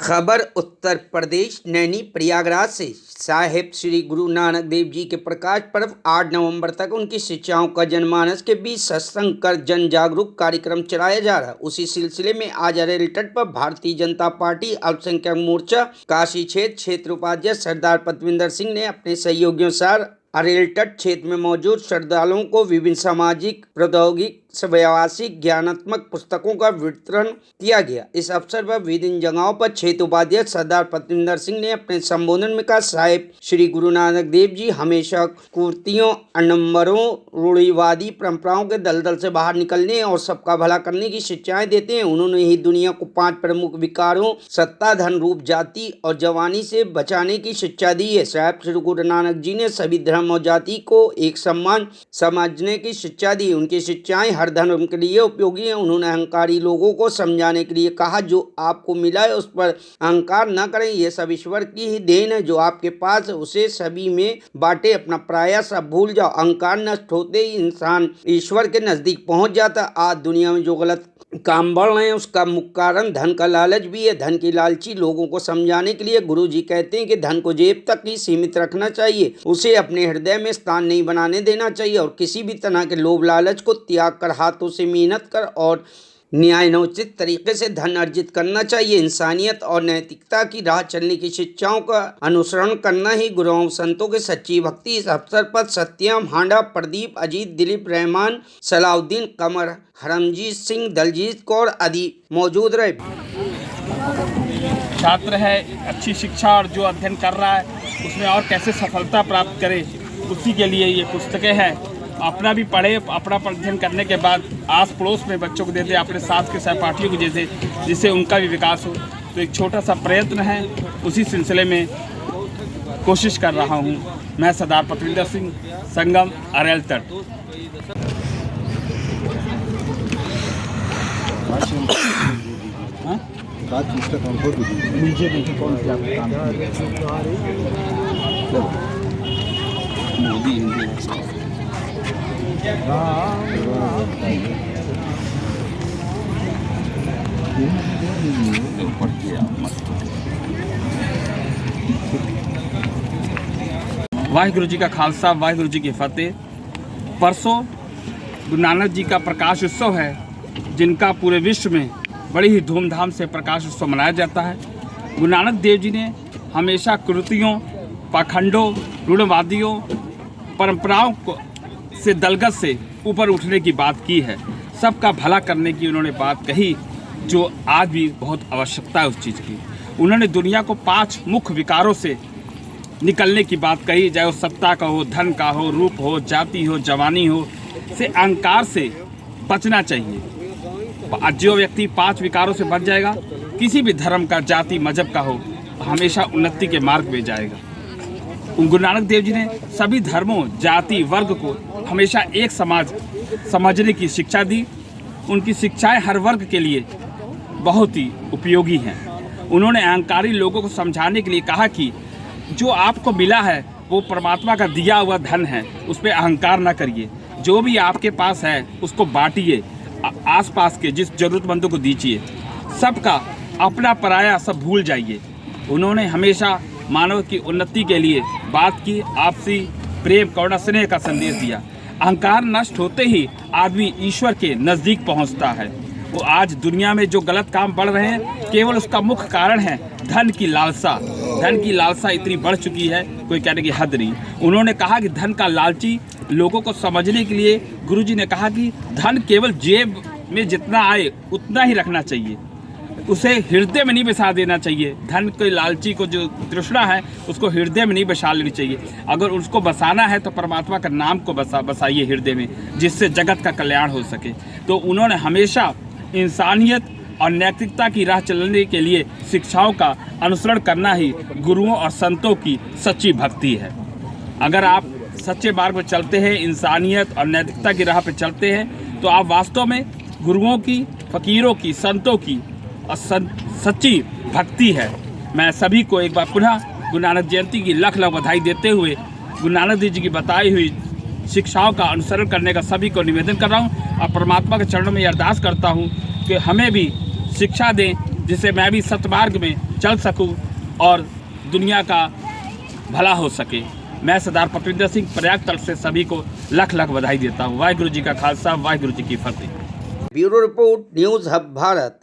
खबर उत्तर प्रदेश नैनी प्रयागराज से। साहिब श्री गुरु नानक देव जी के प्रकाश पर्व 8 नवंबर तक उनकी शिक्षाओं का जनमानस के बीच सत्संग कर जन जागरूक कार्यक्रम चलाया जा रहा है। उसी सिलसिले में आज अरेल तट पर भारतीय जनता पार्टी अल्पसंख्यक मोर्चा काशी क्षेत्र उपाध्यक्ष सरदार पतविंदर सिंह ने अपने सहयोगियों साथ अरेल तट क्षेत्र में मौजूद श्रद्धालुओं को विभिन्न सामाजिक, प्रौद्योगिक, व्यावसायिक, ज्ञानात्मक पुस्तकों का वितरण किया गया। इस अवसर पर विभिन्न जगहों पर क्षेत्र उपाध्यक्ष सरदार पतविंदर सिंह ने अपने संबोधन में कहा, साहिब श्री गुरु नानक देव जी हमेशा कुर्तियों, अडम्बरों, रूढ़िवादी परंपराओं के दलदल से बाहर निकलने और सबका भला करने की शिक्षाएं देते हैं। उन्होंने ही दुनिया को 5 प्रमुख विकारों सत्ता, धन, रूप, जाति और जवानी से बचाने की शिक्षा दी है। साहिब श्री गुरु नानक जी ने सभी धर्म और जाति को एक समान समझने की शिक्षा दी। उनकी शिक्षाएं हर धर्म के लिए उपयोगी है। उन्होंने अहंकारी लोगों को समझाने के लिए कहा, जो आपको मिला है उस पर अहंकार न करें, यह सब ईश्वर की ही देन है। जो आपके पास है उसे सभी में बांटे, अपना पराया सब भूल जाओ। अहंकार नष्ट होते ही इंसान ईश्वर के नजदीक पहुंच जाता। आज दुनिया में जो गलत काम बढ़ रहे हैं उसका मुख्य कारण धन का लालच भी है। धन की लालची लोगों को समझाने के लिए गुरु जी कहते हैं कि धन को जेब तक ही सीमित रखना चाहिए, उसे अपने हृदय में स्थान नहीं बनाने देना चाहिए और किसी भी तरह के लोभ लालच को त्याग कर हाथों से मेहनत कर और न्यायोचित तरीके से धन अर्जित करना चाहिए। इंसानियत और नैतिकता की राह चलने की शिक्षाओं का अनुसरण करना ही गुरुओं संतों की सच्ची भक्ति। इस अवसर पर सत्यम, हांडा, प्रदीप, अजीत, दिलीप, रहमान, सलाउद्दीन, कमर, हरमजीत सिंह, दलजीत कौर आदि मौजूद रहे। छात्र है, अच्छी शिक्षा और जो अध्ययन कर रहा है उसमें और कैसे सफलता प्राप्त करे, उसी के लिए ये पुस्तकें हैं। अपना भी पढ़े, अपना अध्ययन करने के बाद आस पड़ोस में बच्चों को दे दे, अपने साथ के सहपाठियों को जैसे, जिससे उनका भी विकास हो। तो एक छोटा सा प्रयत्न है, उसी सिलसिले में कोशिश कर रहा हूँ। मैं सरदार पतविंदर सिंह, संगम, अरेल तट। वाहिगुरु जी का खालसा, वाहिगुरु जी की फतेह। परसों गुरु नानक जी का प्रकाश उत्सव है, जिनका पूरे विश्व में बड़ी ही धूमधाम से प्रकाश उत्सव मनाया जाता है। गुरु नानक देव जी ने हमेशा कुरीतियों, पाखंडों, रूढ़वादियों, परंपराओं को से दलगत से ऊपर उठने की बात की है। सबका भला करने की उन्होंने बात कही, जो आज भी बहुत आवश्यकता है उस चीज़ की। उन्होंने दुनिया को 5 मुख्य विकारों से निकलने की बात कही, चाहे वो सत्ता का हो, धन का हो, रूप हो, जाति हो, जवानी हो, से अहंकार से बचना चाहिए। जो व्यक्ति 5 विकारों से बच जाएगा, किसी भी धर्म का, जाति, मजहब का हो, हमेशा उन्नति के मार्ग में जाएगा। गुरु नानक देव जी ने सभी धर्मों, जाति, वर्ग को हमेशा एक समाज समझने की शिक्षा दी। उनकी शिक्षाएं हर वर्ग के लिए बहुत ही उपयोगी हैं। उन्होंने अहंकारी लोगों को समझाने के लिए कहा कि जो आपको मिला है वो परमात्मा का दिया हुआ धन है, उस पर अहंकार ना करिए। जो भी आपके पास है उसको बांटिए, आसपास के जिस जरूरतमंदों को दीजिए। सबका अपना पराया सब भूल जाइए। उन्होंने हमेशा मानव की उन्नति के लिए बात की, आपसी प्रेम, करुणा, स्नेह का संदेश दिया। अहंकार नष्ट होते ही आदमी ईश्वर के नज़दीक पहुंचता है। वो आज दुनिया में जो गलत काम बढ़ रहे हैं, केवल उसका मुख्य कारण है धन की लालसा। धन की लालसा इतनी बढ़ चुकी है, कोई कहने की हद नहीं। उन्होंने कहा कि धन का लालची लोगों को समझने के लिए गुरुजी ने कहा कि धन केवल जेब में जितना आए उतना ही रखना चाहिए, उसे हृदय में नहीं बसा देना चाहिए। धन के लालची को जो तृष्णा है उसको हृदय में नहीं बसा लेनी चाहिए। अगर उसको बसाना है तो परमात्मा का नाम को बसाइए हृदय में, जिससे जगत का कल्याण हो सके। तो उन्होंने हमेशा इंसानियत और नैतिकता की राह चलने के लिए शिक्षाओं का अनुसरण करना ही गुरुओं और संतों की सच्ची भक्ति है। अगर आप सच्चे मार्ग पर चलते हैं, इंसानियत और नैतिकता की राह पर चलते हैं, तो आप वास्तव में गुरुओं की, फकीरों की, संतों की और सच्ची भक्ति है। मैं सभी को एक बार पुनः गुरु नानक जयंती की लख लख बधाई देते हुए गुरु नानक देव जी की बताई हुई शिक्षाओं का अनुसरण करने का सभी को निवेदन कर रहा हूँ और परमात्मा के चरणों में अरदास करता हूँ कि हमें भी शिक्षा दें जिससे मैं भी सतमार्ग में चल सकूं और दुनिया का भला हो सके। मैं सरदार पपिंदर सिंह प्रयाग तट से सभी को लख लख बधाई देता हूँ। वाहिगुरु जी का खालसा, वाहिगुरु जी की फतेह। Bureau report, news hub Bharat.